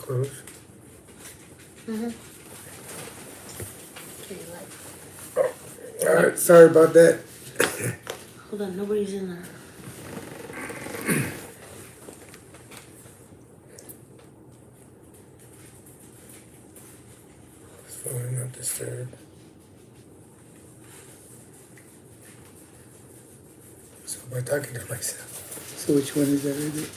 Close. Mm-hmm. All right, sorry about that. Hold on, nobody's in there. Phone not disturbed. So am I talking to myself? So which one is that? Is it?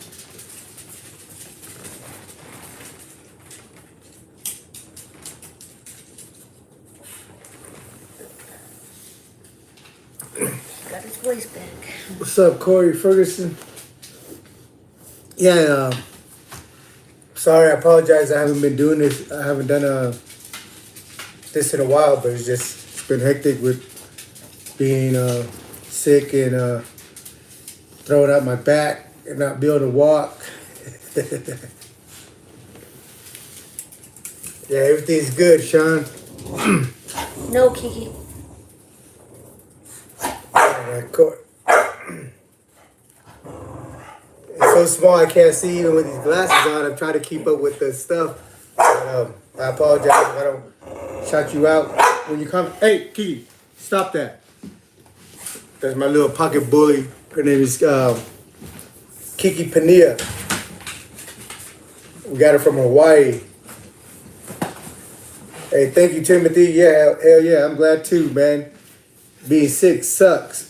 Got his voice back. What's up, Corey Ferguson? Yeah, sorry, I apologize. I haven't been doing this. I haven't done this in a while, but it's been hectic with being sick and throwing out my back and not being able to walk. Yeah, everything's good, Sean. No, Kiki. It's so small I can't see even with these glasses on. I'm trying to keep up with the stuff. But, I apologize if I don't shout you out when you come. Hey, Kiki, stop that. That's my little pocket bully. Her name is Kiki Pania. We got her from Hawaii. Hey, thank you, Timothy. Yeah, hell yeah, I'm glad too, man. Being sick sucks.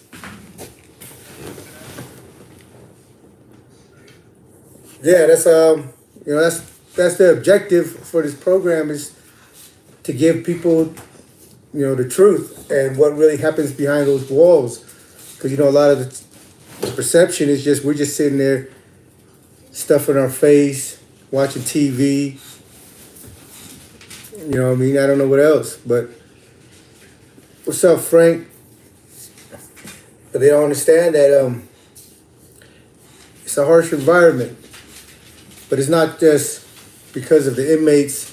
Yeah, that's that's the objective for this program, is to give people, the truth and what really happens behind those walls. Because a lot of the perception is just we're just sitting there, stuffing our face, watching TV. I don't know what else. But what's up, Frank? But they don't understand that it's a harsh environment. But it's not just because of the inmates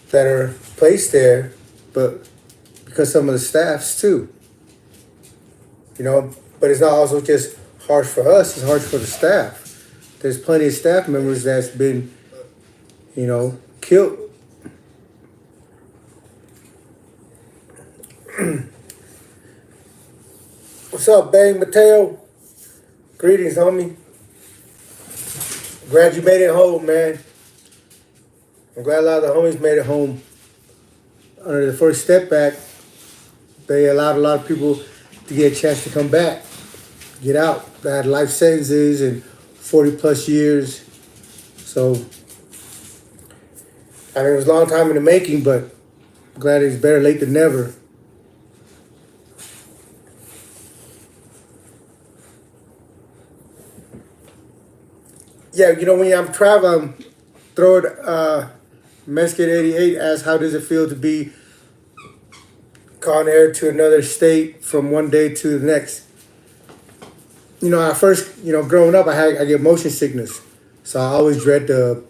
that are placed there, but because some of the staffs too. But it's not also just harsh for us, it's harsh for the staff. There's plenty of staff members that's been, killed. What's up, Bang Mateo? Greetings, homie. Glad you made it home, man. I'm glad a lot of the homies made it home. Under the first step back, they allowed a lot of people to get a chance to come back, get out. They had life sentences and 40 plus years. So, it was a long time in the making, but I'm glad it's better late than never. Yeah, when I'm traveling, throw it, Mesquite 88 asks, how does it feel to be Con Air to another state from one day to the next? I first, growing up, I get motion sickness. So I always dread the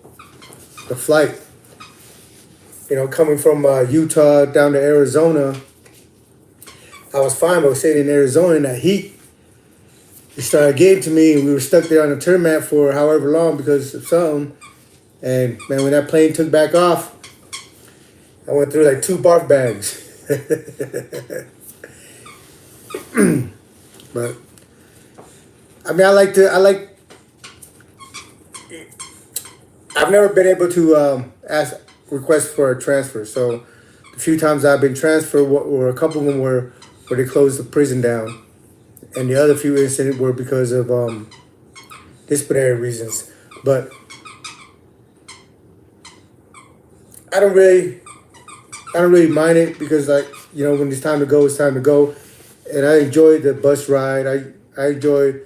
flight. Coming from Utah down to Arizona, I was fine, but I was sitting in Arizona in that heat. It started getting to me, and we were stuck there on the tarmac for however long because of something. And man, when that plane took back off, I went through like 2 barf bags. But I've never been able to request for a transfer. So the few times I've been transferred, or a couple of them were where they closed the prison down. And the other few incidents were because of disciplinary reasons. But I don't really mind it because, when it's time to go, it's time to go. And I enjoyed the bus ride. I enjoyed,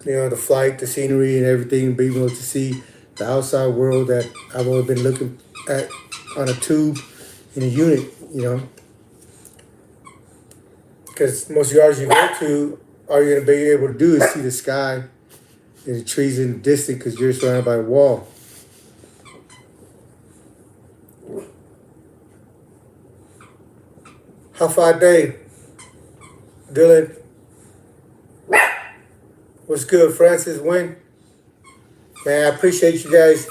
the flight, the scenery, and everything, being able to see the outside world that I've always been looking at on a tube in a unit, Because most yards you go to, all you're going to be able to do is see the sky and the trees in the distance because you're surrounded by a wall. How far day? Dylan? What's good, Francis? Win? Man, I appreciate you guys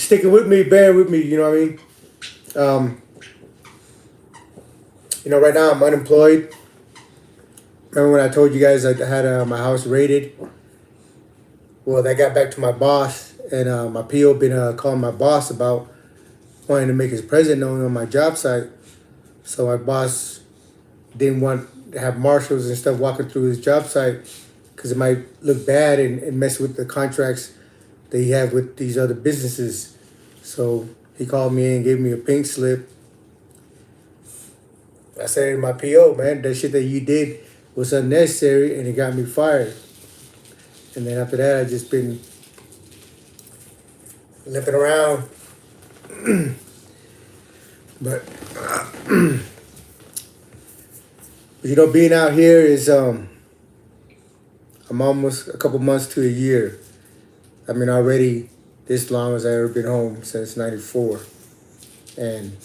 sticking with me, bearing with me. You know what I mean? Right now I'm unemployed. Remember when I told you guys I had my house raided? Well, I got back to my boss, and my PO been calling my boss about wanting to make his presence known on my job site. So my boss didn't want to have marshals and stuff walking through his job site because it might look bad and mess with the contracts that he had with these other businesses. So he called me in and gave me a pink slip. I said in my PO, man, that shit that you did was unnecessary and it got me fired. And then after that, I just been limping around. But being out here is I'm almost a couple months to a year. I mean, already this long as I ever been home since '94, and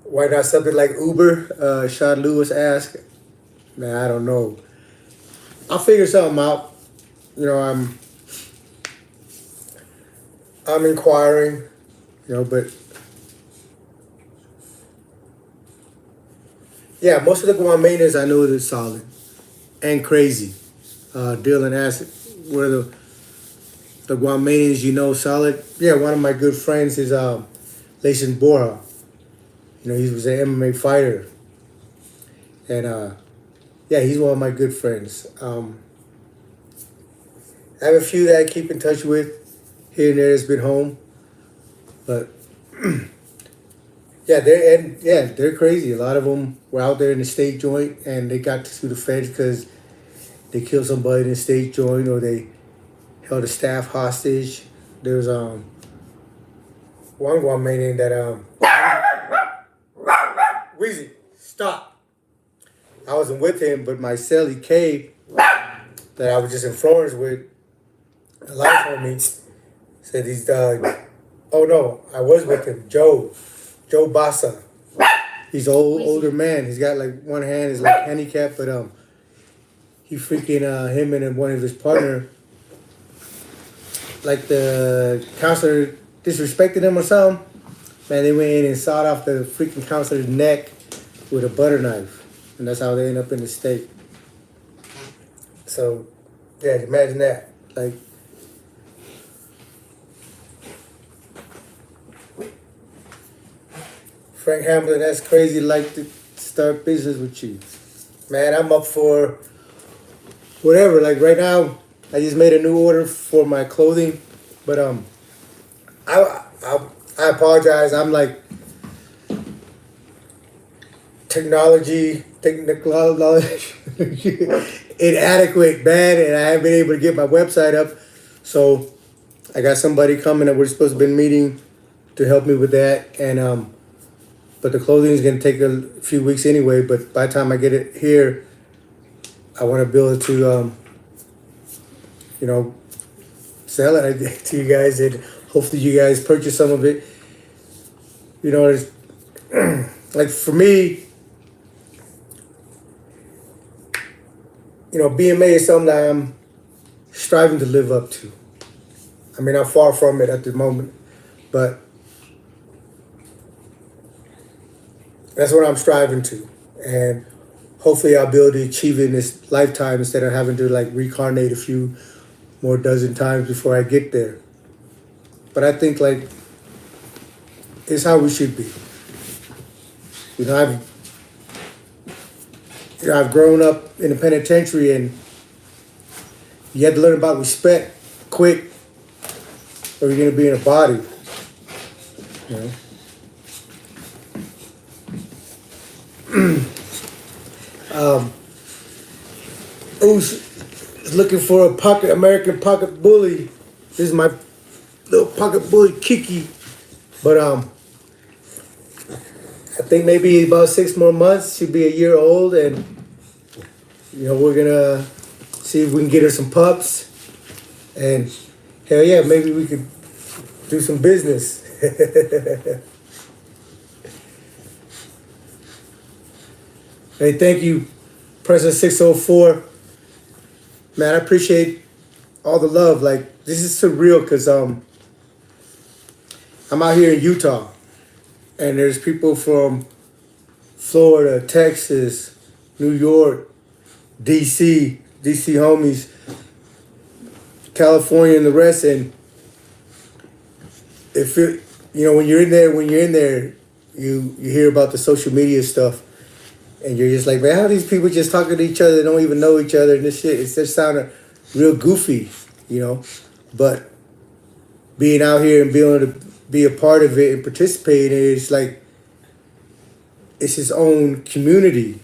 why not something like Uber? Sean Lewis asked. Man, I don't know. I'll figure something out. I'm inquiring, but yeah, most of the Guamanans I know is solid and crazy. Dylan asked, "What are the Guamanans solid?" Yeah, one of my good friends is Layson Borja. He was an MMA fighter, and yeah, he's one of my good friends. I have a few that I keep in touch with here and there that's been home, but yeah, they're crazy. A lot of them were out there in the state joint, and they got to sue the feds because they killed somebody in the state joint or they held a staff hostage. There was one Guamanian that Weezy, stop. I wasn't with him, but my cellie K that I was just in Florence with, a life homie, said he's oh no, I was with him, Joe Bassa. He's an older man. He's got like one hand is like handicapped, but he freaking him and one of his partner, like the counselor disrespected him or something. Man, they went in and sawed off the freaking counselor's neck with a butter knife. And that's how they end up in the state. So, yeah, imagine that. Like, Frank Hamlin, that's crazy. Like to start business with you. Man, I'm up for whatever. Like right now, I just made a new order for my clothing. But I apologize. I'm like technical knowledge inadequate, bad, and I haven't been able to get my website up. So I got somebody coming that we're supposed to be meeting to help me with that. And but the clothing is gonna take a few weeks anyway. But by the time I get it here, I want to be able to sell it to you guys, and hopefully you guys purchase some of it. It's like for me, BMA is something that I'm striving to live up to. I mean, I'm far from it at the moment, but that's what I'm striving to. And hopefully I'll be able to achieve it in this lifetime instead of having to like reincarnate a few more dozen times before I get there. But I think like it's how we should be. I've grown up in the penitentiary, and you have to learn about respect quick, or you're gonna be in a body. Who's looking for a American pocket bully? This is my little pocket bully Kiki, but I think maybe about 6 more months she'll be a year old, and we're gonna see if we can get her some pups, and hell yeah, maybe we could do some business. Hey, thank you President 604. Man, I appreciate all the love. Like, this is surreal because I'm out here in Utah, and there's people from Florida, Texas, New York, DC homies, California, and the rest. And if it, when you're in there, you hear about the social media stuff, and you're just like, man, how are these people just talking to each other? They don't even know each other, and this shit. It's just sounding real goofy, But being out here and being able to be a part of it and participate in it, it's like it's his own community,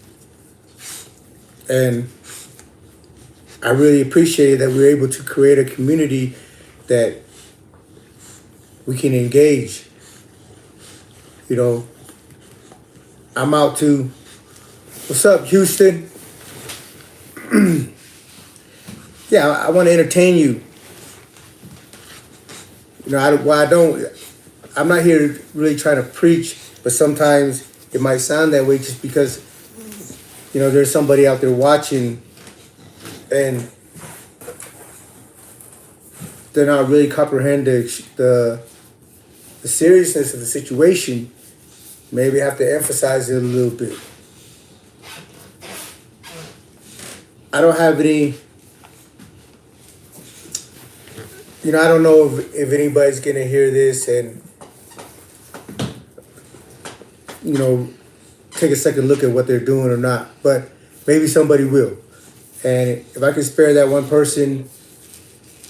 and I really appreciate that we're able to create a community that we can engage. I'm out to, what's up, Houston? Yeah, I want to entertain you. I'm not here really trying to preach, but sometimes it might sound that way just because, there's somebody out there watching and they're not really comprehending the seriousness of the situation. Maybe I have to emphasize it a little bit. I don't have any, I don't know if anybody's gonna hear this and, take a second look at what they're doing or not, but maybe somebody will. And if I can spare that one person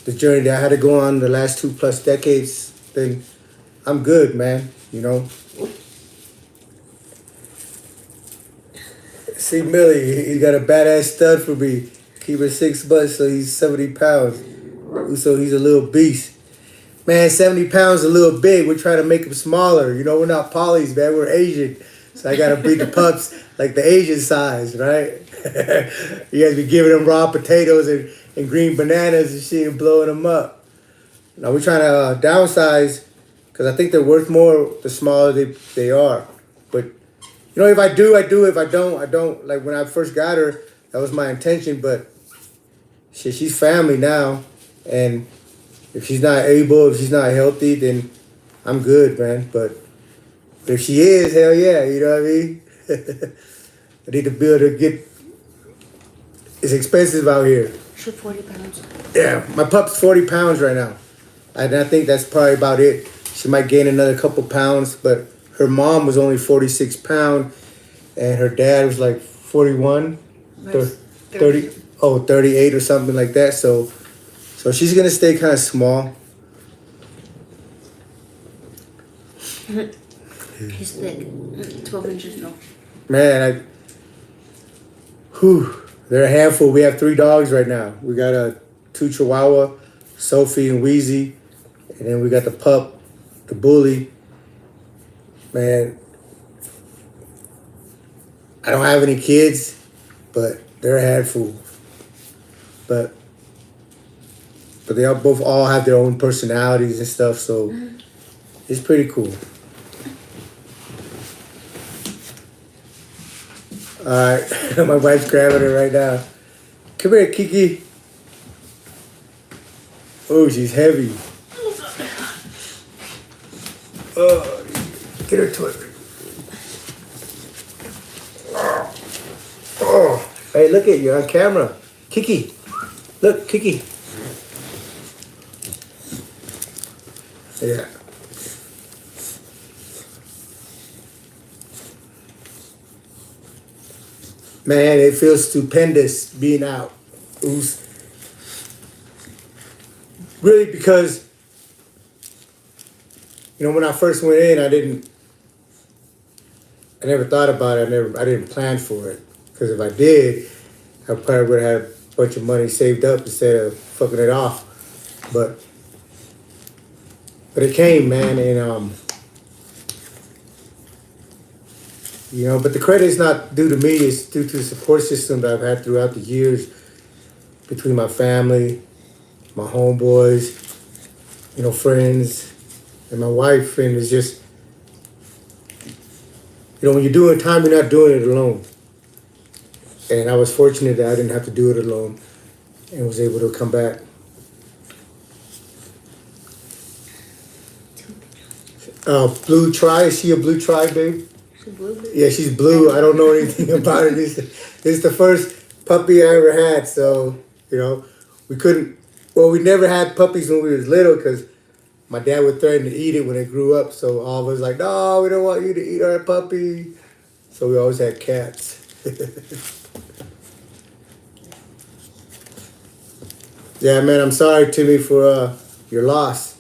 the journey that I had to go on the last 2+ decades, then I'm good, man, See Millie, he's got a badass stud for me. Keep it 6 months, so he's 70 pounds. So he's a little beast. Man, 70 pounds is a little big. We're trying to make him smaller. We're not polys, man. We're Asian. So I got to breed the pups like the Asian size, right? You guys be giving them raw potatoes and green bananas and shit and blowing them up. Now we're trying to downsize because I think they're worth more the smaller they are. But, if I do, I do. If I don't, I don't. Like when I first got her, that was my intention. But shit, she's family now. And if she's not able, if she's not healthy, then I'm good, man. But if she is, hell yeah, you know what I mean? I need to be able to get, it's expensive out here. She's 40 pounds. Yeah, my pup's 40 pounds right now. And I think that's probably about it. She might gain another couple pounds, but her mom was only 46 pounds and her dad was like 41, 30, 38 or something like that. So she's gonna stay kind of small. He's thick. 12 inches long. Man, they're a handful. We have 3 dogs right now. We got 2 Chihuahua, Sophie and Wheezy, and then we got the pup, the bully. Man, I don't have any kids, but they're a handful. But they all have their own personalities and stuff, so it's pretty cool. All right, my wife's grabbing her right now. Come here, Kiki. Oh, she's heavy. Oh, get her to it. Oh, hey, look at you on camera. Kiki. Look, Kiki. Yeah. Man, it feels stupendous being out. It was really because, when I first went in, I never thought about it. I didn't plan for it. Because if I did, I probably would have had a bunch of money saved up instead of fucking it off. But it came, man, and but the credit is not due to me. It's due to the support system that I've had throughout the years between my family, my homeboys, friends, and my wife. And it's just, when you're doing time, you're not doing it alone. And I was fortunate that I didn't have to do it alone and was able to come back. Blue Tri, is she a Blue Tri, babe? She's blue. Yeah, she's blue. I don't know anything about it. It's the first puppy I ever had, so, you know, we never had puppies when we was little because my dad would threaten to eat it when it grew up, so all of us like, no, we don't want you to eat our puppy. So we always had cats. Yeah, man, I'm sorry, Timmy, for your loss.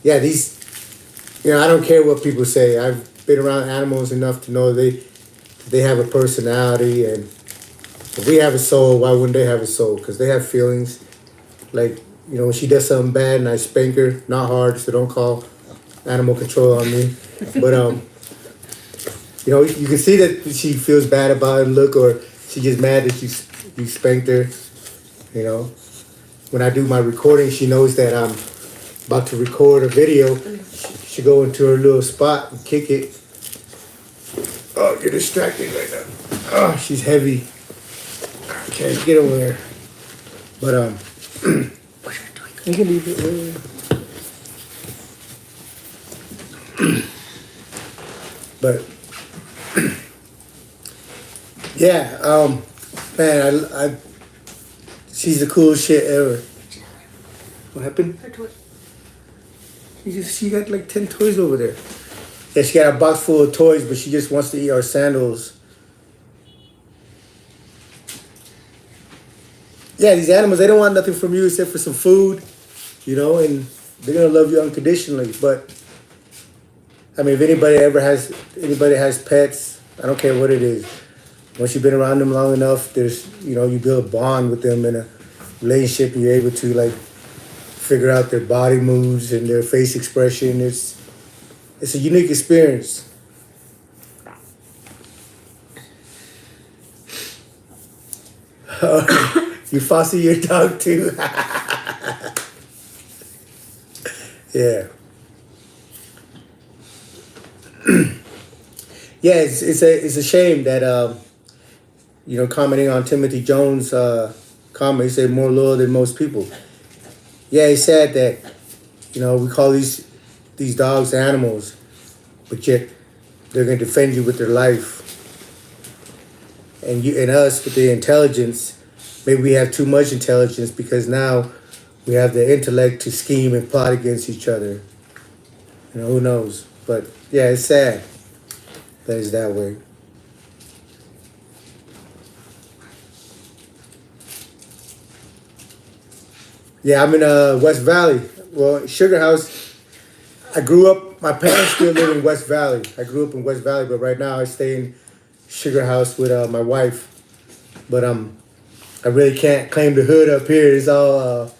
Yeah, I don't care what people say. I've been around animals enough to know they have a personality, and if we have a soul, why wouldn't they have a soul? Because they have feelings. Like, when she does something bad and I spank her, not hard, so don't call animal control on me. But, you can see that she feels bad about it, look, or she gets mad that you spanked her, When I do my recording, she knows that I'm about to record a video. She go into her little spot and kick it. Oh, you're distracted right now. Oh, she's heavy. Okay, get over there. But, you can leave it. But, yeah, man, she's the coolest shit ever. What happened? Her toy. She got like 10 toys over there. Yeah, she got a box full of toys, but she just wants to eat our sandals. Yeah, these animals, they don't want nothing from you except for some food, and they're going to love you unconditionally. But, I mean, if anybody has pets, I don't care what it is. Once you've been around them long enough, you build a bond with them in a relationship, and you're able to, like, figure out their body moves and their face expression. It's a unique experience. You foster your dog too? Yeah. Yeah, it's a shame that commenting on Timothy Jones' comment, he said more loyal than most people. Yeah, he said that we call these dogs animals, but yet they're going to defend you with their life. And us with the intelligence, maybe we have too much intelligence because now we have the intellect to scheme and plot against each other. Who knows? But yeah, it's sad that it's that way. Yeah, I'm in West Valley. Well, Sugar House. I grew up. My parents still live in West Valley. I grew up in West Valley, but right now I stay in Sugar House with my wife. But I really can't claim the hood up here. It's all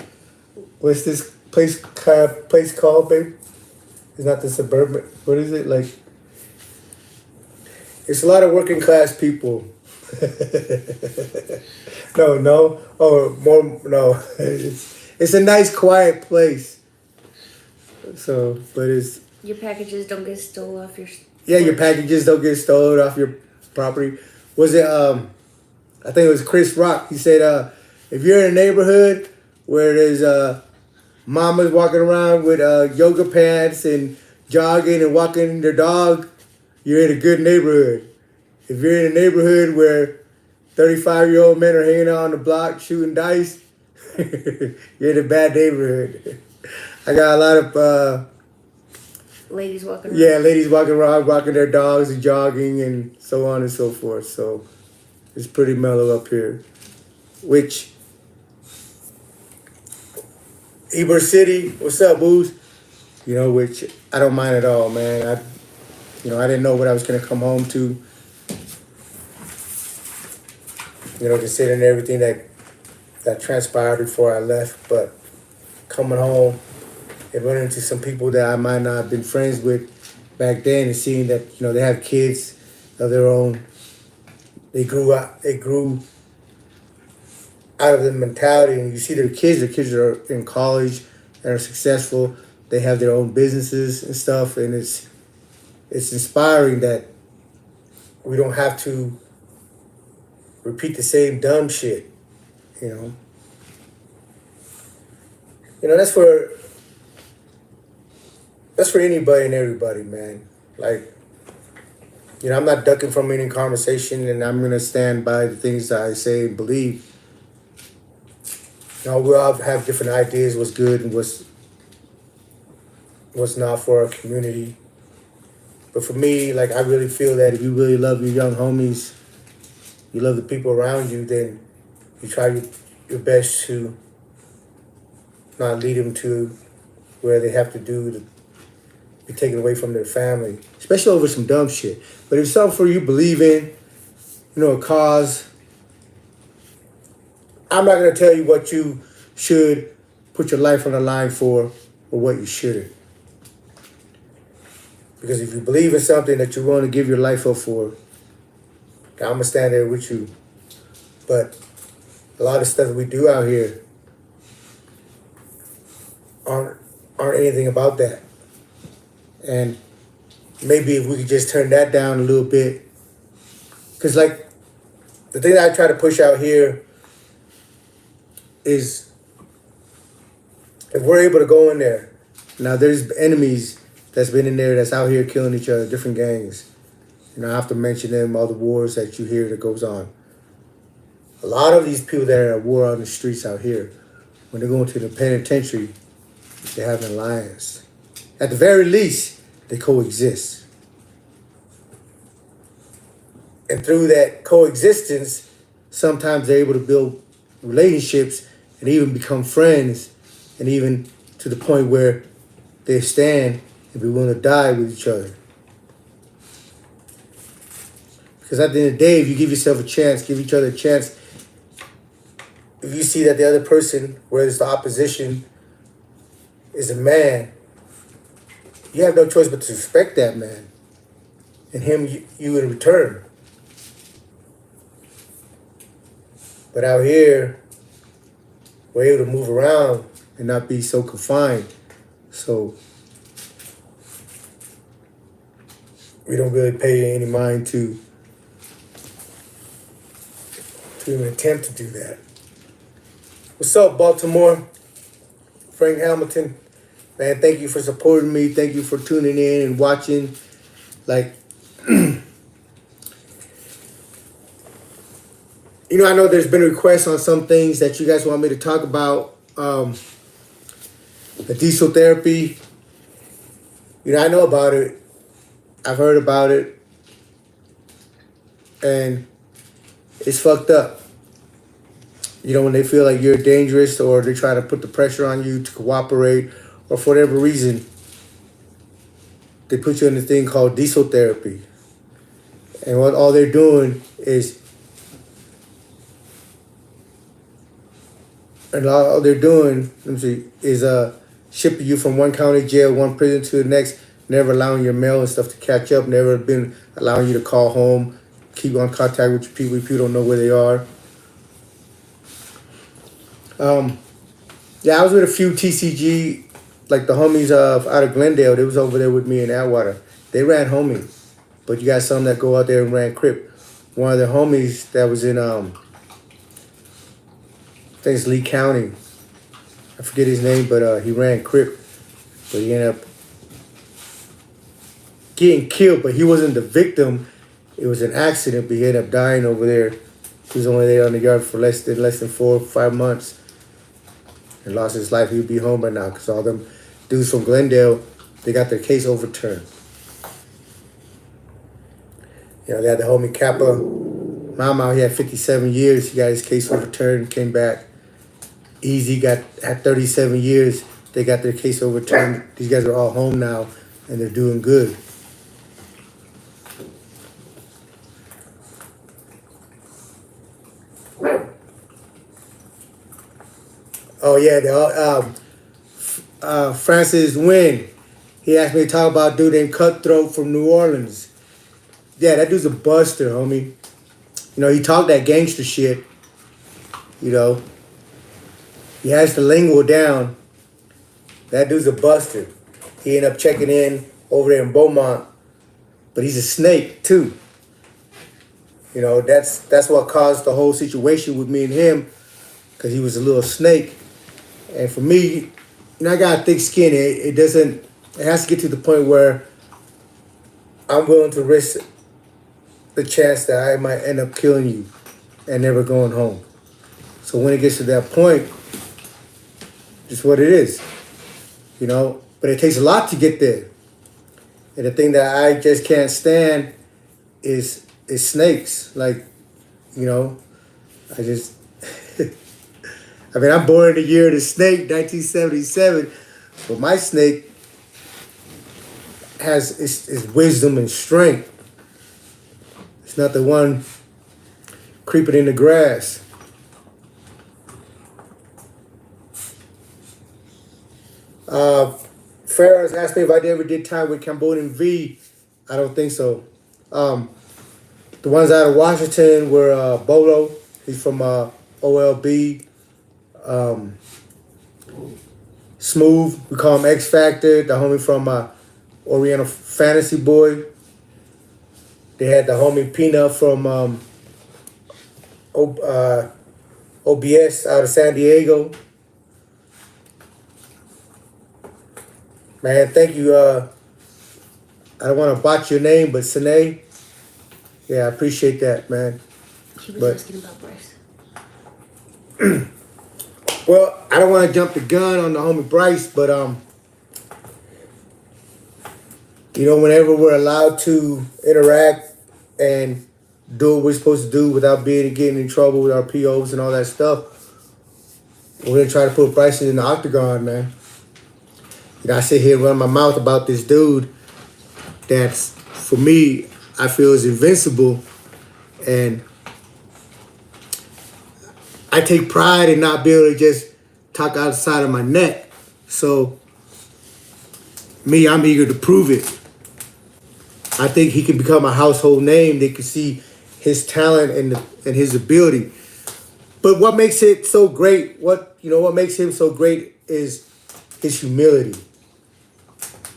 what's this place called, babe? It's not the suburban. What is it like? It's a lot of working class people. No, or more no. It's a nice, quiet place. So, but it's... Your packages don't get stolen off your... Yeah, your packages don't get stolen off your property. Was it, I think it was Chris Rock. He said, if you're in a neighborhood where there's mamas walking around with yoga pants and jogging and walking their dog, you're in a good neighborhood. If you're in a neighborhood where 35-year-old men are hanging out on the block shooting dice, you're in a bad neighborhood. I got a lot of ladies walking around. Yeah, ladies walking around, walking their dogs and jogging and so on and so forth. So it's pretty mellow up here. Which Heber City, what's up, Booze? Which I don't mind at all, man. I didn't know what I was gonna come home to. Considering everything that transpired before I left, but coming home and running into some people that I might not have been friends with back then, and seeing that they have kids of their own. They grew out of the mentality, and you see their kids are in college and are successful. They have their own businesses and stuff, and it's inspiring that we don't have to repeat the same dumb shit, you know. You know, that's for anybody and everybody, man. Like, you know, I'm not ducking from any conversation, and I'm gonna stand by the things that I say and believe. You know, we all have different ideas what's good and what's not for our community. But for me, like, I really feel that if you really love your young homies, you love the people around you, then you try your best to not lead them to where they have to be taken away from their family, especially over some dumb shit. But if it's something for you believe in, you know, a cause, I'm not gonna tell you what you should put your life on the line for or what you shouldn't. Because if you believe in something that you're willing to give your life up for, I'm gonna stand there with you. But a lot of stuff that we do out here aren't anything about that. And maybe if we could just turn that down a little bit. Because, like, the thing that I try to push out here is if we're able to go in there. Now, there's enemies that's been in there that's out here killing each other, different gangs. You know, I have to mention them, all the wars that you hear that goes on. A lot of these people that are at war on the streets out here, when they're going to the penitentiary, they have an alliance. At the very least, they coexist. And through that coexistence, sometimes they're able to build relationships and even become friends, and even to the point where they stand and be willing to die with each other. Because at the end of the day, if you give yourself a chance, give each other a chance, if you see that the other person, whether it's the opposition, is a man, you have no choice but to respect that man. And him, you in return. But out here, we're able to move around and not be so confined. So we don't really pay any mind to even attempt to do that. What's up, Baltimore? Frank Hamilton. Man, thank you for supporting me. Thank you for tuning in and watching. Like, you know, I know there's been requests on some things that you guys want me to talk about. The diesel therapy. You know, I know about it. I've heard about it. And it's fucked up. You know, when they feel like you're dangerous or they try to put the pressure on you to cooperate or for whatever reason, they put you in this thing called diesel therapy. And what all they're doing is, is shipping you from one county jail, one prison to the next, never allowing your mail and stuff to catch up, never been allowing you to call home, keep on contact with your people if you don't know where they are. Yeah, I was with a few TCG, like the homies out of Glendale. They was over there with me in Atwater. They ran homie, but you got some that go out there and ran Crip. One of the homies that was in I think it's Lee County. I forget his name, but he ran Crip, but he ended up getting killed. But he wasn't the victim. It was an accident, but he ended up dying over there. He was only there on the yard for less than 4 or 5 months. And lost his life. He would be home by now because all them dudes from Glendale, they got their case overturned. You know, they had the homie Kappa. Mama, he had 57 years. He got his case overturned, came back. Easy had 37 years. They got their case overturned. These guys are all home now, and they're doing good. Oh yeah, Francis Wynn. He asked me to talk about a dude named Cutthroat from New Orleans. Yeah, that dude's a buster, homie. You know, he talked that gangster shit. You know, he has the lingo down. That dude's a buster. He ended up checking in over there in Beaumont, but he's a snake too. You know, that's what caused the whole situation with me and him, because he was a little snake. And for me, I got thick skin. It doesn't. It has to get to the point where I'm willing to risk the chance that I might end up killing you and never going home. So when it gets to that point, it's what it is, But it takes a lot to get there. And the thing that I just can't stand is snakes. Like, I just, I mean, I'm born in the year of the snake, 1977, but my snake has its wisdom and strength. It's not the one creeping in the grass. Farrah's asked me if I ever did time with Cambodian V. I don't think so. The ones out of Washington were Bolo. He's from OLB. Smooth, we call him X Factor. The homie from Oriental Fantasy Boy. They had the homie Peanut from OBS out of San Diego. Man, thank you. I don't want to botch your name, but Sine. Yeah, I appreciate that, man. She was asking about Bryce. Well, I don't want to jump the gun on the homie Bryce, but whenever we're allowed to interact and do what we're supposed to do without getting in trouble with our POs and all that stuff, we're gonna try to put Bryce in the octagon, man. I sit here and run my mouth about this dude that's, for me, I feel is invincible, and I take pride in not being able to just talk outside of my neck. So, I'm eager to prove it. I think he can become a household name. They can see his talent and his ability. But what makes it so great, what makes him so great is his humility.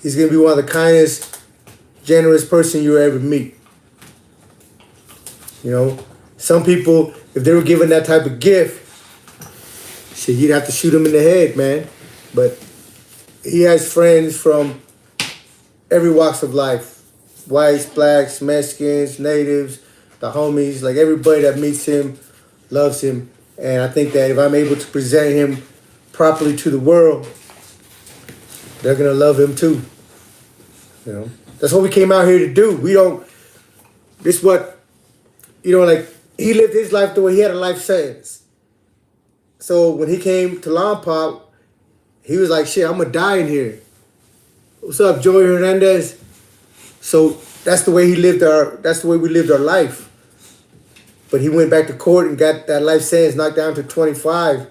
He's going to be one of the kindest, generous person you'll ever meet. Some people, if they were given that type of gift, shit, you'd have to shoot him in the head, man. But he has friends from every walks of life. Whites, blacks, Mexicans, natives, the homies, like everybody that meets him loves him. And I think that if I'm able to present him properly to the world, they're going to love him too. That's what we came out here to do. He lived his life the way he had a life sentence. So when he came to Lompoc, he was like, shit, I'm going to die in here. What's up, Joey Hernandez? So that's the way we lived our life. But he went back to court and got that life sentence knocked down to 25.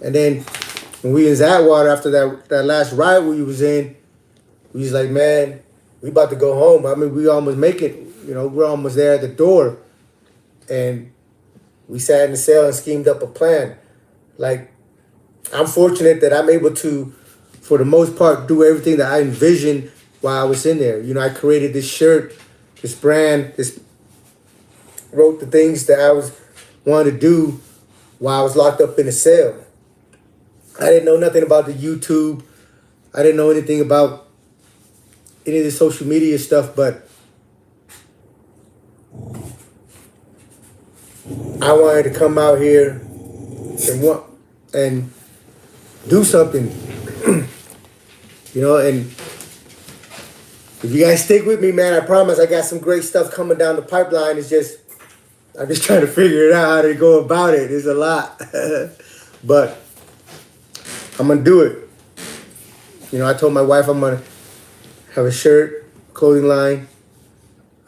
And then when we was in Atwater after that last riot we was in, we was like, man, we about to go home. I mean, we almost make it. We're almost there at the door. And we sat in the cell and schemed up a plan. Like, I'm fortunate that I'm able to, for the most part, do everything that I envisioned while I was in there. I created this shirt, this brand, wrote the things that I wanted to do while I was locked up in a cell. I didn't know nothing about the YouTube. I didn't know anything about any of the social media stuff, but I wanted to come out here and do something. And if you guys stick with me, man, I promise I got some great stuff coming down the pipeline. I'm just trying to figure it out how to go about it. There's a lot. But I'm going to do it. I told my wife I'm going to have a shirt, clothing line.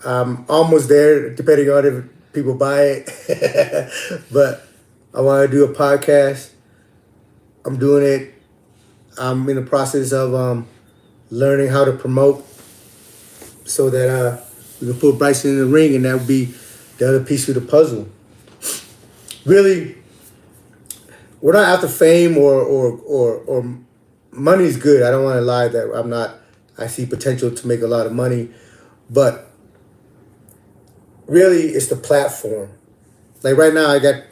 I'm almost there, depending on if people buy it. But I want to do a podcast. I'm doing it. I'm in the process of learning how to promote so that we can put Bryson in the ring, and that would be the other piece of the puzzle. Really, we're not after fame or money's good. I don't want to lie that I'm not. I see potential to make a lot of money, but really it's the platform. Like right now, I got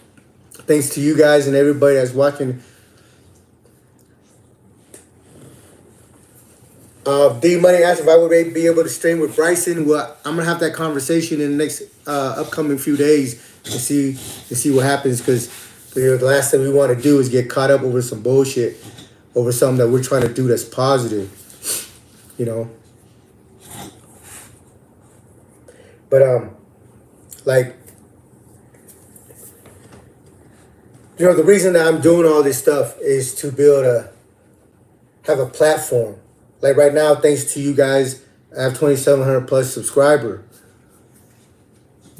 thanks to you guys and everybody that's watching. D Money asked if I would be able to stream with Bryson. Well, I'm gonna have that conversation in the next upcoming few days to see what happens because the last thing we want to do is get caught up over some bullshit, over something that we're trying to do that's positive, you know. But like, you know, the reason that I'm doing all this stuff is to build have a platform. Like right now, thanks to you guys, I have 2,700 plus subscriber.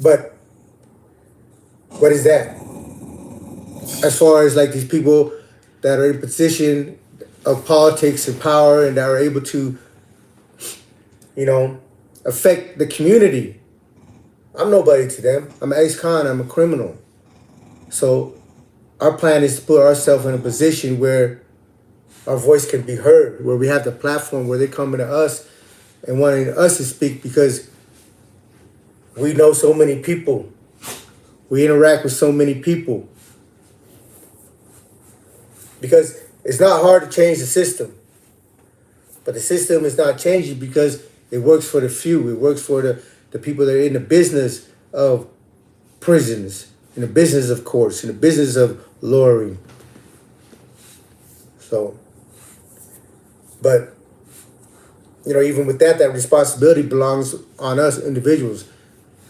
But what is that? As far as like these people that are in position of politics and power and that are able to, you know, affect the community. I'm nobody to them. I'm an ex-con. I'm a criminal. So our plan is to put ourselves in a position where our voice can be heard, where we have the platform where they're coming to us and wanting us to speak because we know so many people. We interact with so many people. Because it's not hard to change the system. But the system is not changing because it works for the few. It works for the people that are in the business of prisons, in the business of courts, in the business of lawyering. So, but, you know, even with that responsibility belongs on us individuals.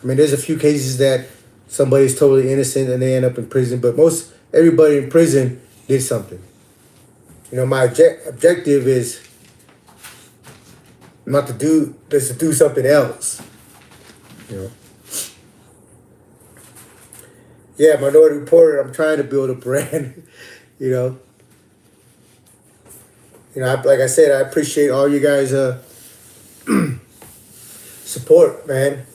I mean, there's a few cases that somebody's totally innocent and they end up in prison, but everybody in prison did something. You know, my objective is not to do, is to do something else. You know. Yeah, Minority Reporter, I'm trying to build a brand, you know. You know, like I said, I appreciate all you guys' support, man.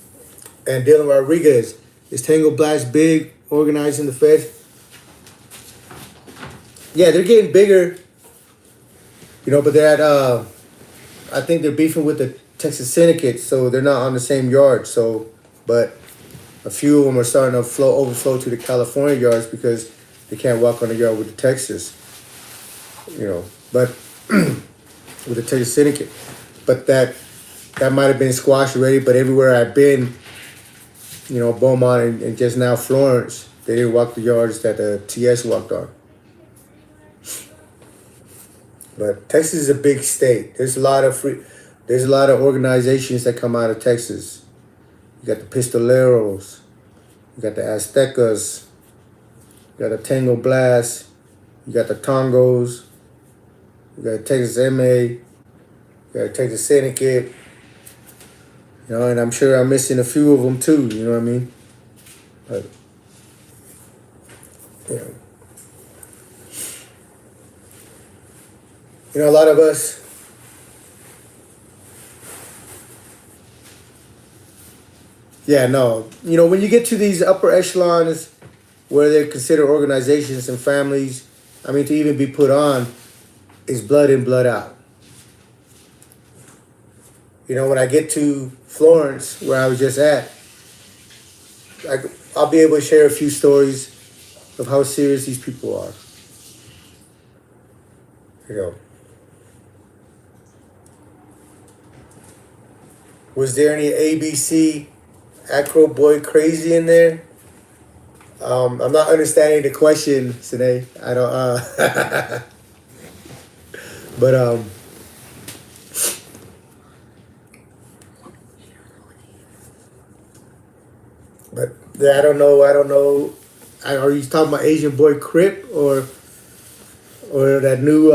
And Dylan Rodriguez, is Tango Blast big, organizing the Fed? Yeah, they're getting bigger, you know, but they're at, I think they're beefing with the Texas Syndicate, so they're not on the same yard. So, but a few of them are starting to overflow to the California yards because they can't walk on the yard with the Texas, you know. But with the Texas Syndicate, but that might have been squashed already. But everywhere I've been, you know, Beaumont and just now Florence, they didn't walk the yards that the TS walked on. But Texas is a big state. There's a lot of organizations that come out of Texas. You got the Pistoleros, you got the Aztecas, you got the Tango Blast, you got the Tongos, you got Texas MA, you got Texas Syndicate, you know, and I'm sure I'm missing a few of them too, you know what I mean? But, you know, a lot of us, yeah, no, you know, when you get to these upper echelons where they're considered organizations and families, I mean, to even be put on is blood in, blood out. You know, when I get to Florence, where I was just at, I'll be able to share a few stories of how serious these people are. You know. Was there any ABC Acro Boy Crazy in there? I'm not understanding the question today. I don't, but, yeah, I don't know. Are you talking about Asian Boy Crip or that new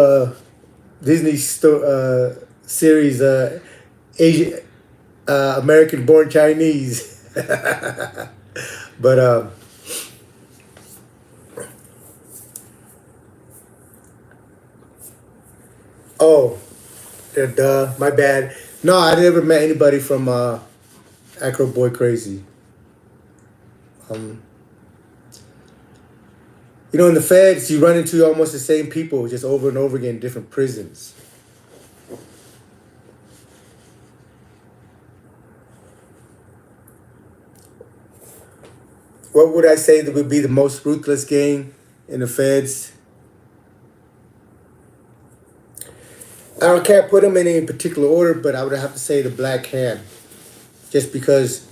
Disney series, Asian American Born Chinese? But oh, duh, my bad. No, I never met anybody from Acro Boy Crazy. You know, in the feds, you run into almost the same people just over and over again in different prisons. what would I say that would be the most ruthless gang in the feds? Can't put them in any particular order, but I would have to say the Black Hand, just because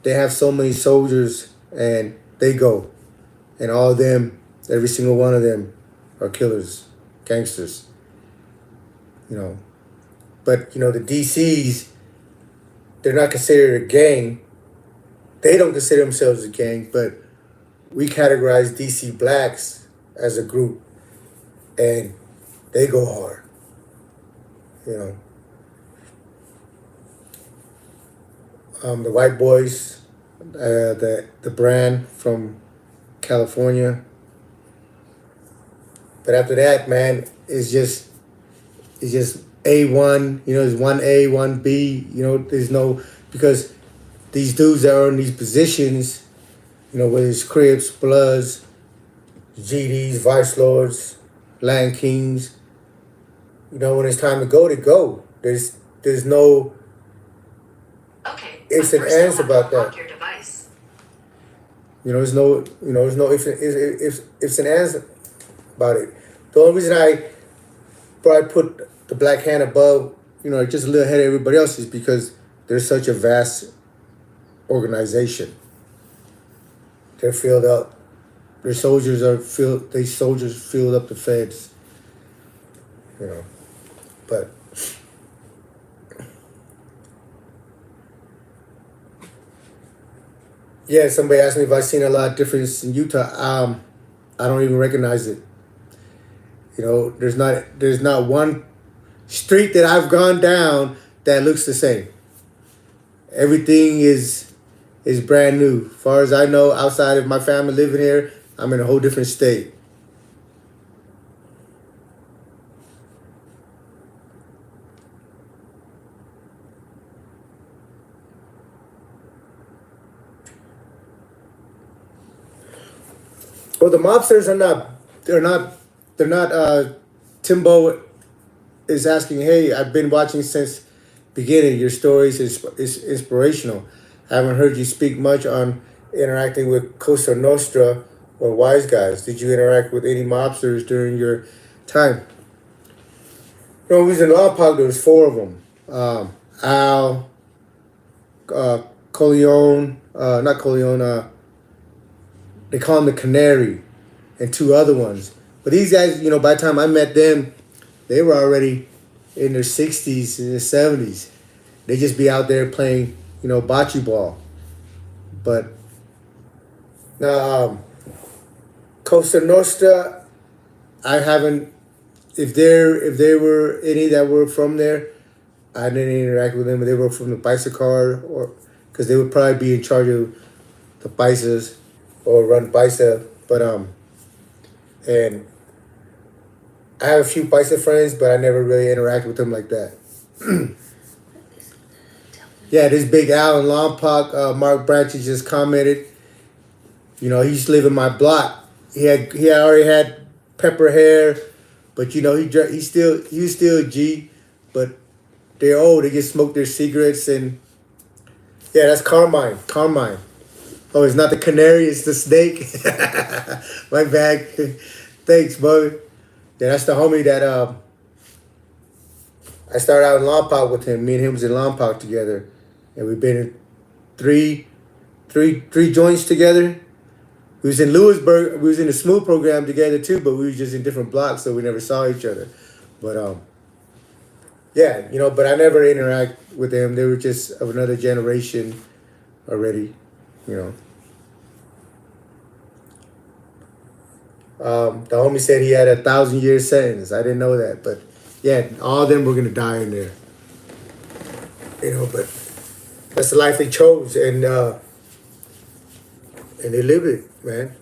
they have so many soldiers and they go, and all of them, every single one of them, are killers, gangsters. You know, but the DCs, they're not considered a gang. They don't consider themselves a gang, but we categorize DC blacks as a group, and they go hard. The white boys, the brand from California. But after that, man, it's just A1. It's 1A, 1B. There's no, because these dudes that are in these positions, whether it's Crips, Bloods, GDs, Vice Lords, Land Kings. When it's time to go, they go. There's no ifs and ands about that. There's no ifs and ands about it. The only reason I probably put the Black Hand above, just a little ahead of everybody else, is because they're such a vast organization. They're filled up. Their soldiers are filled. These soldiers filled up the feds. But yeah, somebody asked me if I've seen a lot of difference in Utah. I don't even recognize it. There's not one street that I've gone down that looks the same. Everything is brand new. As far as I know, outside of my family living here, I'm in a whole different state. Well, the mobsters are not. They're not. Timbo is asking, hey, I've been watching since beginning. Your stories is inspirational. I haven't heard you speak much on interacting with Cosa Nostra or Wise Guys. Did you interact with any mobsters during your time? We was in Lompoc. There was 4 of them. Al, Coleon, not Coleon. They call him the Canary, and 2 other ones. But these guys, by the time I met them, they were already in their 60s and their 70s. They just be out there playing, bocce ball. But now, Cosa Nostra, I haven't. If there were any that were from there, I didn't interact with them. They were from the Bicycar, or because they would probably be in charge of the Bices or run Bicep. But and I have a few Bicep friends, but I never really interacted with them like that. Yeah, this big Al in Lompoc, Mark Branches just commented. He used to live in my block. He already had pepper hair, but he was still a G. But they're old. They just smoke their cigarettes, and yeah, that's Carmine. Oh, it's not the canary, it's the snake. My bad. Thanks, brother. Yeah, that's the homie that I started out in Lompoc with him. Me and him was in Lompoc together, and we've been in three joints together. We was in Lewisburg. We was in the Smooth program together too, but we was just in different blocks, so we never saw each other. But yeah, but I never interact with them. They were just of another generation already, The homie said he had a 1,000-year sentence. I didn't know that, but yeah, all of them were gonna die in there. But that's the life they chose, and they live it, man.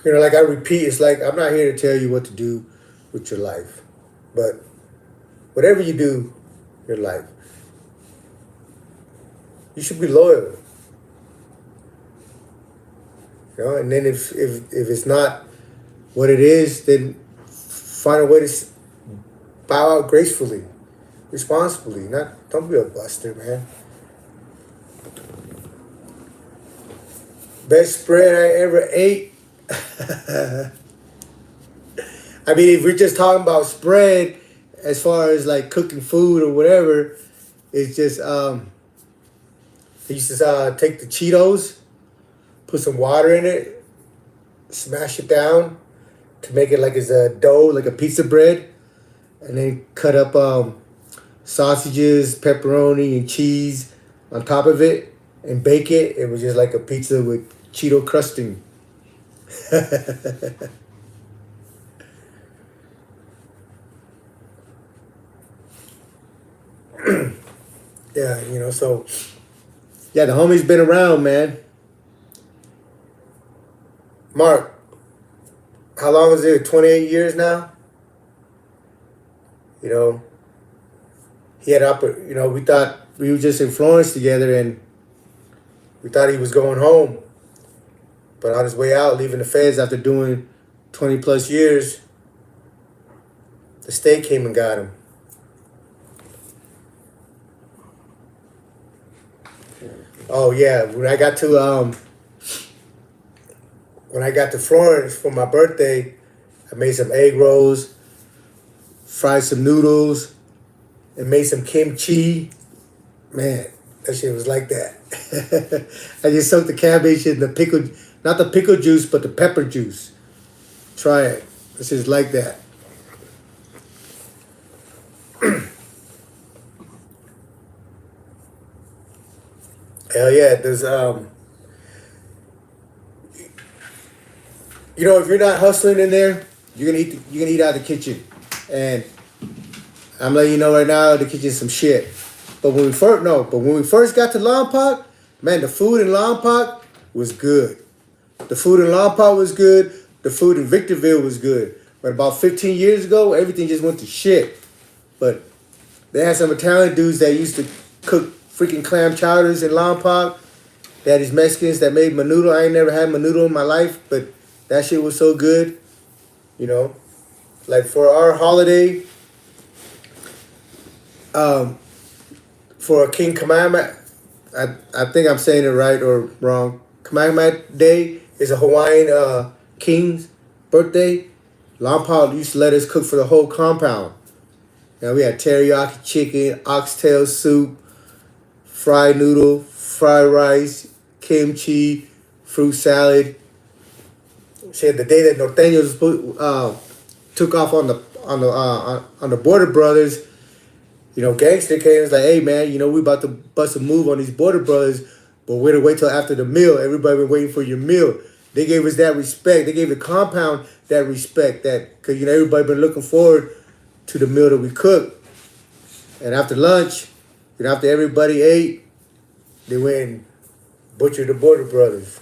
Like I repeat, it's like I'm not here to tell you what to do with your life, but whatever you do, your life, you should be loyal. And then if it's not what it is, then find a way to bow out gracefully, responsibly. Don't be a buster, man. Best spread I ever ate. I mean, if we're just talking about spread, as far as like cooking food or whatever, it's just I used to take the Cheetos, put some water in it, smash it down to make it like it's a dough, like a pizza bread, and then cut up sausages, pepperoni, and cheese on top of it, and bake it. It was just like a pizza with Cheeto crusting. Yeah, so yeah, the homie's been around, man. Mark, how long is it? 28 years now? He had we thought we were just in Florence together and we thought he was going home. But on his way out, leaving the feds after doing 20 plus years, the state came and got him. Oh yeah, when I got to Florence for my birthday, I made some egg rolls, fried some noodles, and made some kimchi. Man, that shit was like that. I just soaked the cabbage in the pickle, not the pickle juice, but the pepper juice. Try it. This is like that. Hell yeah, there's if you're not hustling in there, you're gonna eat out of the kitchen. And I'm letting you know right now, the kitchen's some shit. But when we first got to Lompoc, man, the food in Lompoc was good. The food in Lompoc was good. The food in Victorville was good. But about 15 years ago, everything just went to shit. But they had some Italian dudes that used to cook freaking clam chowders in Lompoc. They had these Mexicans that made menudo. I ain't never had menudo in my life, but that shit was so good. Like for our holiday, for King Kamehameha, I think I'm saying it right or wrong. Kamehameha Day is a Hawaiian king's birthday. Lompoc used to let us cook for the whole compound. We had teriyaki chicken, oxtail soup, fried noodle, fried rice, kimchi, fruit salad. Shit, the day that Norteños took off on the Border Brothers, Gangster came and was like, hey man, we about to bust a move on these Border Brothers, but we're gonna wait till after the meal. Everybody been waiting for your meal. They gave us that respect. They gave the compound that respect, because everybody been looking forward to the meal that we cooked. And after lunch, after everybody ate, they went and butchered the Border Brothers.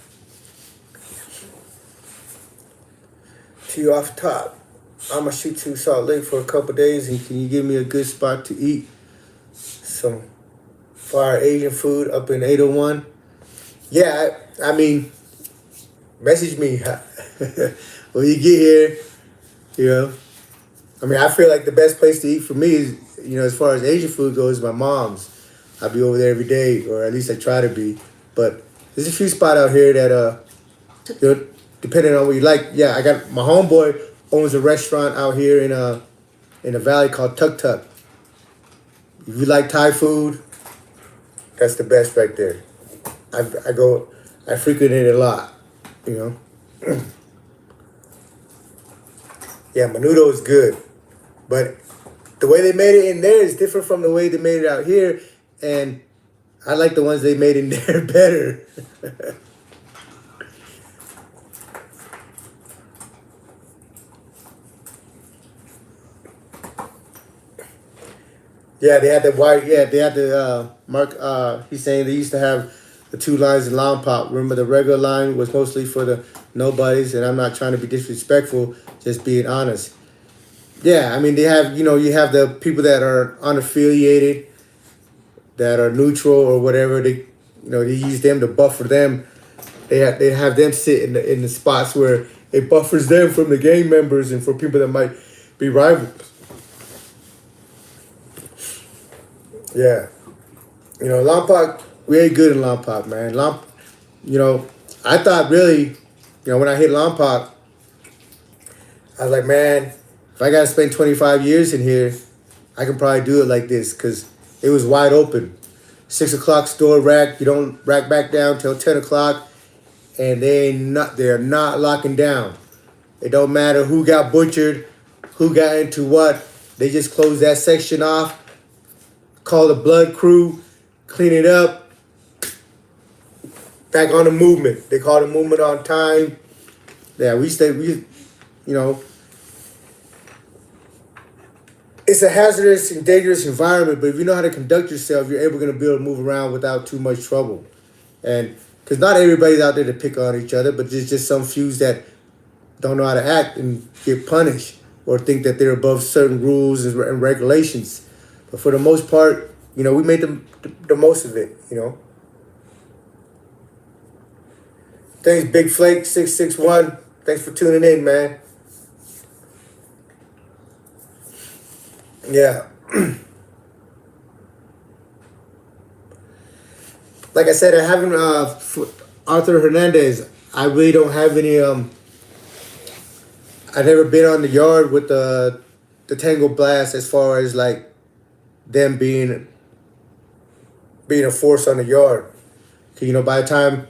To you off the top, I'm gonna shoot to Salt Lake for a couple days, and can you give me a good spot to eat some fire Asian food up in 801? Yeah, I mean, message me when you get here. I mean, I feel like the best place to eat for me is, as far as Asian food goes, my mom's. I'll be over there every day, or at least I try to be. But there's a few spots out here that, depending on what you like. Yeah, I got my homeboy owns a restaurant out here in the valley called Tuk Tuk. If you like Thai food, that's the best right there. I frequent it a lot, Yeah, menudo is good, but the way they made it in there is different from the way they made it out here, and I like the ones they made in there better. Yeah, they had the white. Yeah, they had the Mark. He's saying they used to have the two lines in Lompoc. Remember, the regular line was mostly for the nobodies, and I'm not trying to be disrespectful, just being honest. Yeah, I mean, they have, you have the people that are unaffiliated, that are neutral or whatever. They use them to buffer them. They have them sit in the spots where it buffers them from the gang members and for people that might be rivals. Yeah. You know, Lompoc, we ain't good in Lompoc, man. You know, I thought really, when I hit Lompoc, I was like, man, if I gotta spend 25 years in here, I can probably do it like this because it was wide open. 6 o'clock store rack, you don't rack back down till 10 o'clock, and they're not locking down. It don't matter who got butchered, who got into what. They just close that section off, call the blood crew, clean it up, back on the movement. They call the movement on time. Yeah, you know, it's a hazardous and dangerous environment, but if you know how to conduct yourself, you're able to be able to move around without too much trouble. And because not everybody's out there to pick on each other, but there's just some few that don't know how to act and get punished or think that they're above certain rules and regulations. But for the most part, we made the most of it. Thanks, Big Flake 661. Thanks for tuning in, man. Yeah. Like I said, I haven't Arthur Hernandez. I really don't have any. I've never been on the yard with the Tango Blast as far as like them being a force on the yard. 'Cause, by the time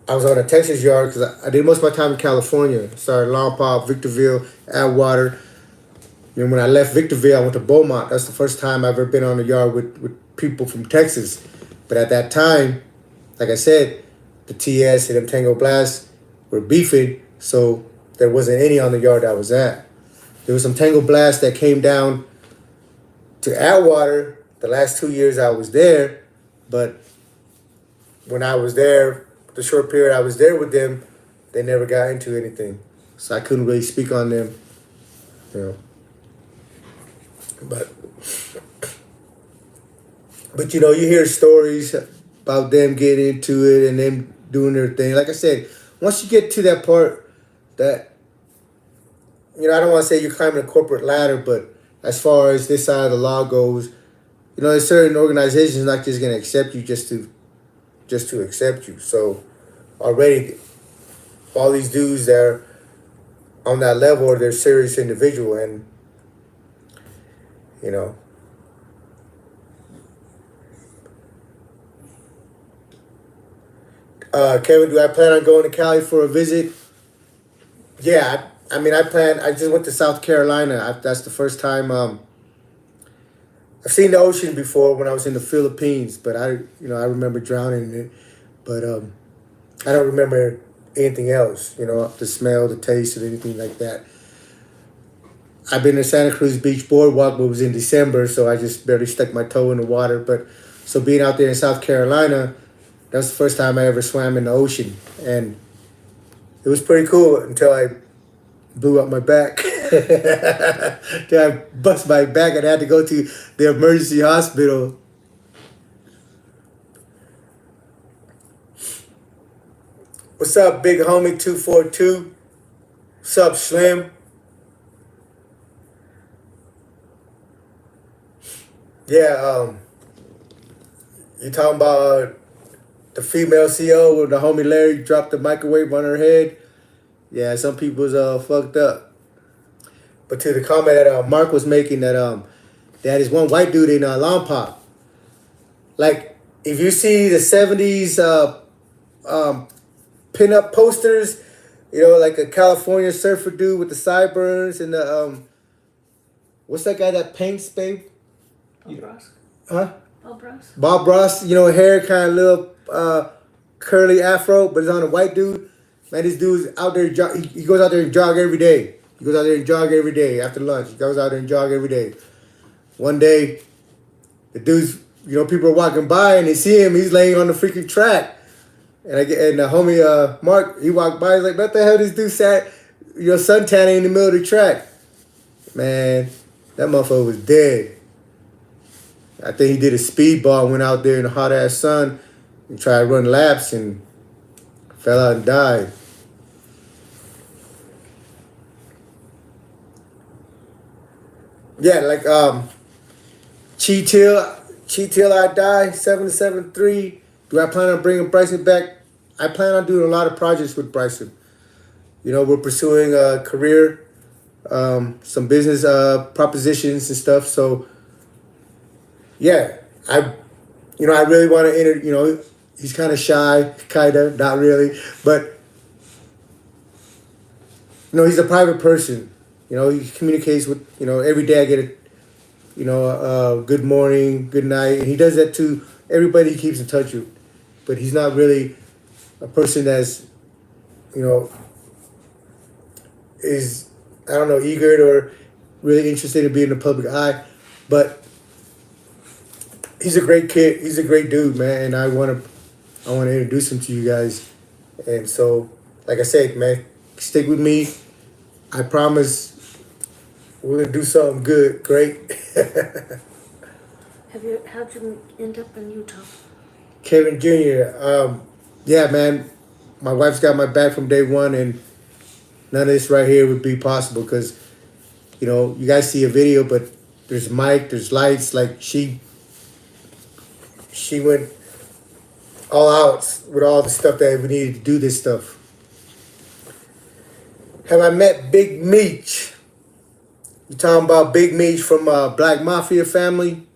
I was on a Texas yard, because I did most of my time in California. Started Lompoc, Victorville, Atwater. When I left Victorville, I went to Beaumont. That's the first time I've ever been on the yard with people from Texas. But at that time, like I said, the TS and them Tango Blasts were beefing, so there wasn't any on the yard I was at. There was some Tango Blasts that came down to Atwater the last 2 years I was there, but when I was there, the short period I was there with them, they never got into anything. So I couldn't really speak on them, But you hear stories about them getting into it and them doing their thing. Like I said, once you get to that part that, I don't want to say you're climbing a corporate ladder, but as far as this side of the law goes, there's certain organizations not just gonna accept you just to accept you. So already all these dudes that are on that level, they're serious individual, and Kevin, do I plan on going to Cali for a visit? Yeah, I mean, I just went to South Carolina. That's the first time. I've seen the ocean before when I was in the Philippines, but I remember drowning in it. But I don't remember anything else. The smell, the taste, or anything like that. I've been to Santa Cruz Beach Boardwalk, but it was in December, so I just barely stuck my toe in the water. But so being out there in South Carolina, that was the first time I ever swam in the ocean, and it was pretty cool until I blew up my back. Till I bust my back and I had to go to the emergency hospital. What's up, big homie 242? What's up, Slim? Yeah, you talking about the female CEO when the homie Larry dropped the microwave on her head? Yeah, some people's fucked up. But to the comment that Mark was making that that is one white dude in Lompoc. Like, if you see the 70s pinup posters, like a California surfer dude with the sideburns and the what's that guy that paints, babe? Bob Ross. Huh? Bob Ross. Bob Ross, hair kind of little curly afro, but it's on a white dude. Man, this dude's out there. He goes out there and jog every day. He goes out there and jog every day after lunch. He goes out there and jog every day. One day, the dude's, people are walking by and they see him. He's laying on the freaking track. And the homie Mark, he walked by. He's like, "What the hell? This dude sat, suntanning in the middle of the track." Man, that motherfucker was dead. I think he did a speedball, went out there in the hot ass sun and tried to run laps and fell out and died. Yeah, like Chi Till, Cheat Till I Die, 773. Do I plan on bringing Bryson back? I plan on doing a lot of projects with Bryson. You know, we're pursuing a career, some business propositions and stuff. So, yeah, I really want to he's kind of shy, kind of, not really, but, he's a private person. He communicates with, every day I get good morning, good night. And he does that to everybody he keeps in touch with. But he's not really a person that's, is, I don't know, eager or really interested in being in the public eye. But he's a great kid. He's a great dude, man. And I want to introduce him to you guys. And so, like I said, man, stick with me. I promise we're going to do something good, great. How'd you end up in Utah? Kevin Jr., yeah, man, my wife's got my back from day one, and none of this right here would be possible because, you guys see a video, but there's mic, there's lights. Like, she went all out with all the stuff that we needed to do this stuff. Have I met Big Meech? You talking about Big Meech from Black Mafia family?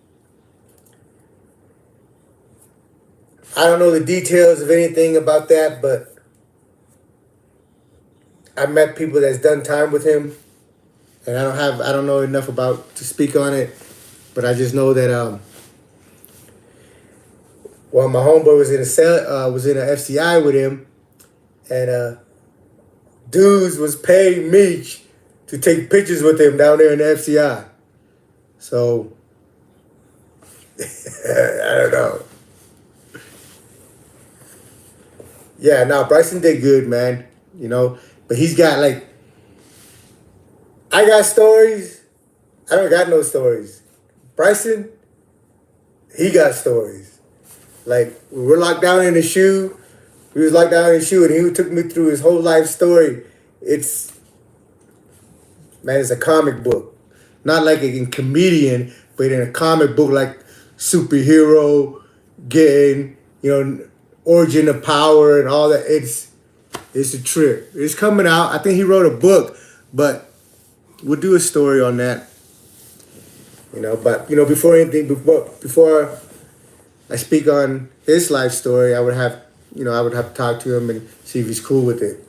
I don't know the details of anything about that, but I met people that's done time with him, and I don't know enough about to speak on it, but I just know that my homeboy was in a cell, was in an FCI with him, and dudes was paying Meech to take pictures with him down there in the FCI. So I don't know. Yeah, no, Bryson did good, man. But he's got I got stories. I don't got no stories. Bryson, he got stories. Like, we were locked down in the shoe. We was locked down in the shoe, and he took me through his whole life story. It's a comic book. Not like a comedian, but in a comic book, like superhero, getting, origin of power and all that. It's a trip. It's coming out. I think he wrote a book, but we'll do a story on that. But before I speak on his life story, I would have to talk to him and see if he's cool with it.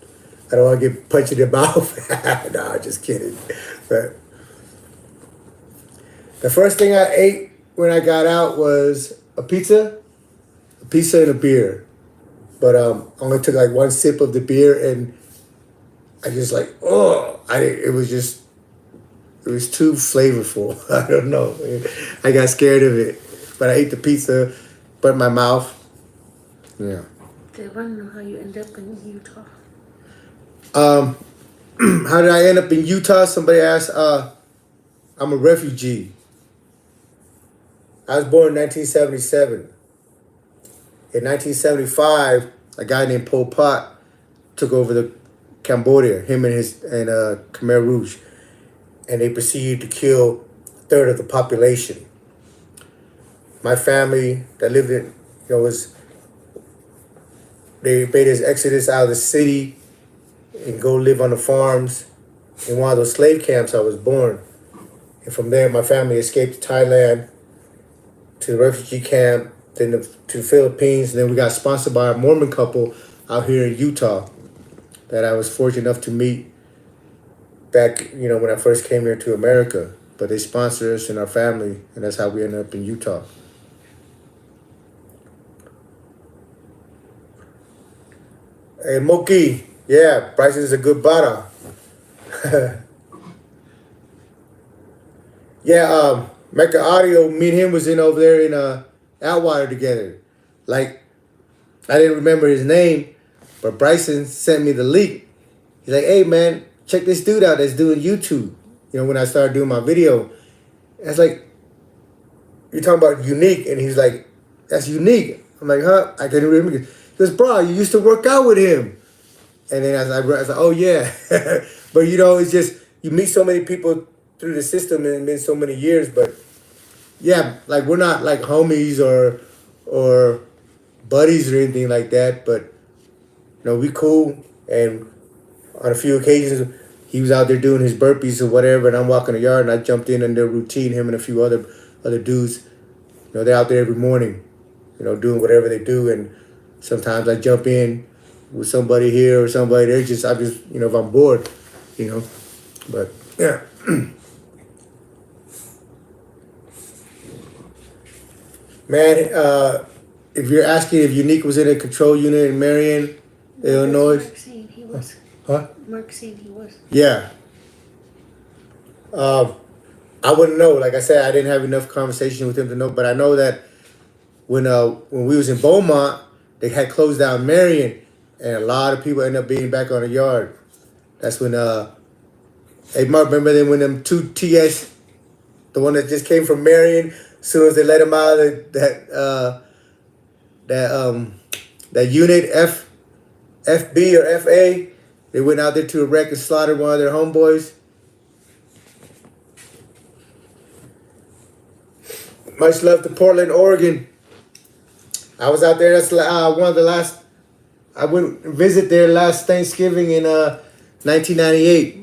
I don't want to get punched in the mouth. No, just kidding. But the first thing I ate when I got out was a pizza and a beer. But I only took one sip of the beer, and I just it was too flavorful. I don't know. I got scared of it. But I ate the pizza, but my mouth. Yeah. Okay, I want to know how you end up in Utah. How did I end up in Utah? Somebody asked. I'm a refugee. I was born in 1977. In 1975, a guy named Pol Pot took over the Cambodia, him and Khmer Rouge, and they proceeded to kill a third of the population. My family that lived in, they made us exodus out of the city and go live on the farms. In one of those slave camps, I was born. And from there, my family escaped to Thailand, to the refugee camp, then to the Philippines. And then we got sponsored by a Mormon couple out here in Utah that I was fortunate enough to meet back, when I first came here to America. But they sponsored us and our family, and that's how we ended up in Utah. Hey, Moki. Yeah, Bryson is a good bada. Yeah, Mecca Audio, me and him was in over there in Atwater together. Like, I didn't remember his name, but Bryson sent me the link. He's like, hey, man, check this dude out that's doing YouTube. When I started doing my video. I was like, you're talking about Unique. And he's like, that's Unique. I'm like, huh? I couldn't remember. He goes, bro, you used to work out with him. And then I was like, oh, yeah. But, it's just, you meet so many people through the system and it's been so many years. But yeah, like we're not like homies or buddies or anything like that, but we cool. And on a few occasions, he was out there doing his burpees or whatever, and I'm walking the yard, and I jumped in their routine. Him and a few other dudes, they're out there every morning, doing whatever they do, and sometimes I jump in with somebody here or somebody there. I just if I'm bored, but yeah. Man, if you're asking if Unique was in a control unit in Marion, Illinois. Mark saying he was. Huh? Mark saying he was. Yeah. I wouldn't know. Like I said, I didn't have enough conversation with him to know, but I know that when we was in Beaumont, they had closed down Marion, and a lot of people ended up being back on the yard. That's when hey Mark, remember then when them two TS, the one that just came from Marion, as soon as they let him out of that unit FB or FA, they went out there to a wreck and slaughtered one of their homeboys. Much love to Portland, Oregon. I was out there. That's one of the last. I went and visit there last Thanksgiving in 1998.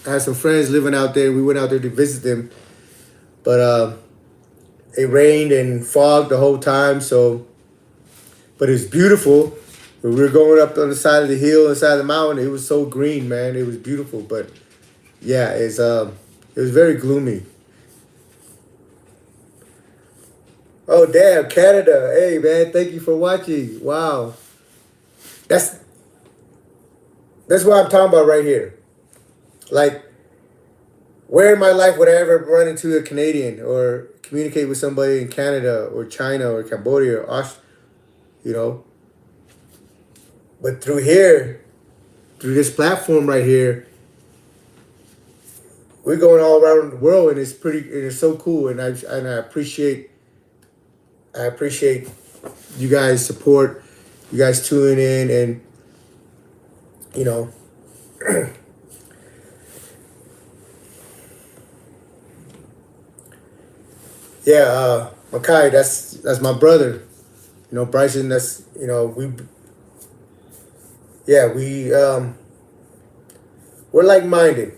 I had some friends living out there. We went out there to visit them, but it rained and fogged the whole time. But it was beautiful. We were going up on the side of the hill, inside the mountain. It was so green, man. It was beautiful. But yeah, it was very gloomy. Oh damn, Canada! Hey man, thank you for watching. Wow, that's what I'm talking about right here. Like, where in my life would I ever run into a Canadian or communicate with somebody in Canada or China or Cambodia or But through here, through this platform right here, we're going all around the world, and it's so cool, and I appreciate you guys' support, you guys tuning in, and yeah, Makai, that's my brother. Bryson, that's we're like-minded.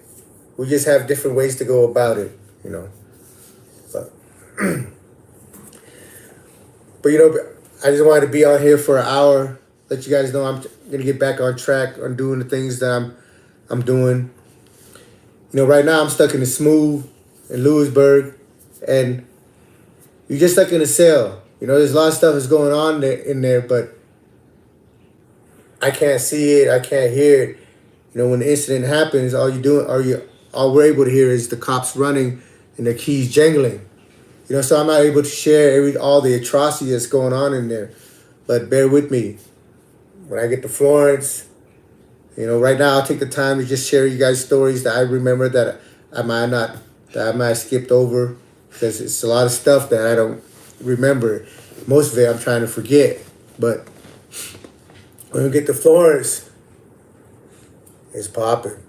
We just have different ways to go about it, But But I just wanted to be on here for an hour, let you guys know I'm gonna get back on track on doing the things that I'm doing. Right now I'm stuck in the Smooth in Lewisburg, and you're just stuck in a cell. There's a lot of stuff that's going on in there, but I can't see it, I can't hear it. When the incident happens, all we're able to hear is the cops running and the keys jangling. So I'm not able to share all the atrocity that's going on in there. But bear with me. When I get to Florence, right now I'll take the time to just share you guys stories that I remember that I might have skipped over, because it's a lot of stuff that I don't remember. Most of it I'm trying to forget. But when we get to Florence, it's popping.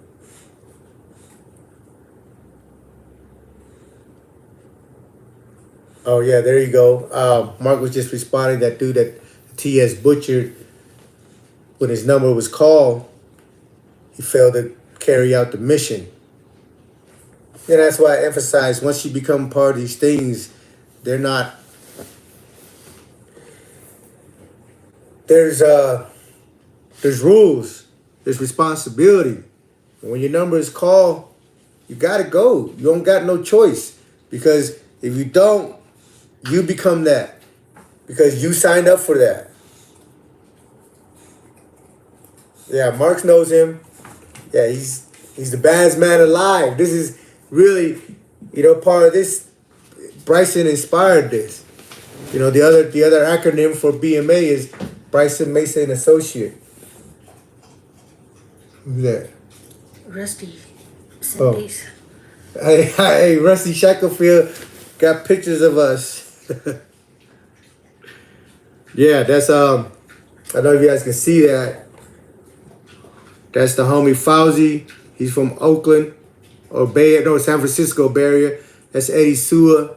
Oh, yeah, there you go. Mark was just responding, that dude that TS butchered, when his number was called, he failed to carry out the mission. And that's why I emphasize, once you become part of these things, they're not... There's rules. There's responsibility. And when your number is called, you got to go. You don't got no choice. Because if you don't, you become that, because you signed up for that. Yeah, Mark knows him. Yeah, he's the baddest man alive. This is really, part of this. Bryson inspired this. The other acronym for BMA is Bryson, Mesa, and Associate. Who's that? Rusty. Cindy's. Hey, Rusty Shacklefield got pictures of us. Yeah, that's I don't know if you guys can see that. That's the homie Fauzi. He's from Oakland or San Francisco Bay Area. That's Eddie Sua.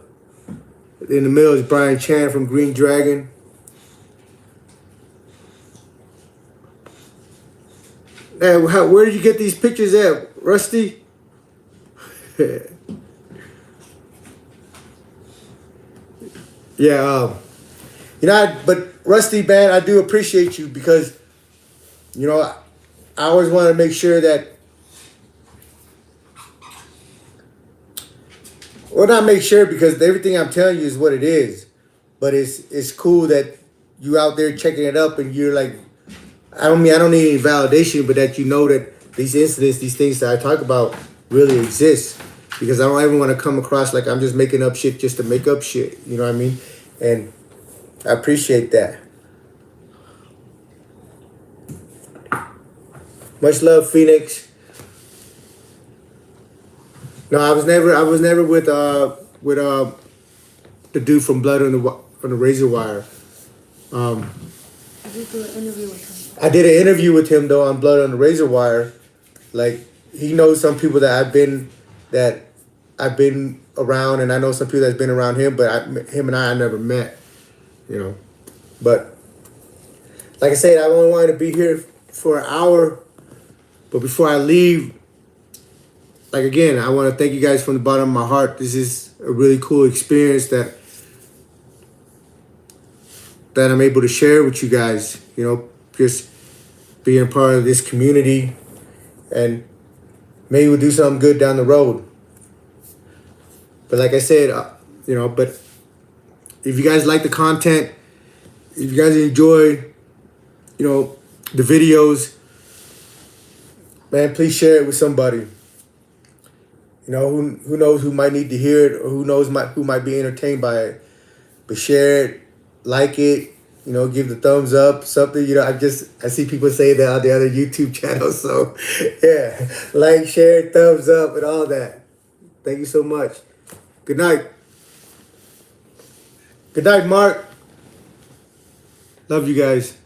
In the middle is Brian Chan from Green Dragon. Man, where did you get these pictures at, Rusty? Yeah, but Rusty, man, I do appreciate you because, I always want to make sure that, well, not make sure because everything I'm telling you is what it is, but it's cool that you out there checking it up and you're like, I don't need any validation, but that you know that these incidents, these things that I talk about really exist. Because I don't ever want to come across like I'm just making up shit just to make up shit. You know what I mean? And I appreciate that. Much love, Phoenix. No, I was never with the dude from Blood on the Razor Wire. I did do an interview with him. I did an interview with him though on Blood on the Razor Wire. Like he knows some people that I've been around, and I know some people that's been around him, but him and I never met. But like I said, I only wanted to be here for an hour. But before I leave, like again, I want to thank you guys from the bottom of my heart. This is a really cool experience that I'm able to share with you guys. Just being part of this community, and maybe we'll do something good down the road. But like I said, but if you guys like the content, if you guys enjoy, the videos, man, please share it with somebody. Who knows who might need to hear it, or who knows who might be entertained by it. But share it, like it, give the thumbs up, something. I see people say that on the other YouTube channels. So yeah, like, share, thumbs up, and all that. Thank you so much. Good night. Good night, Mark. Love you guys.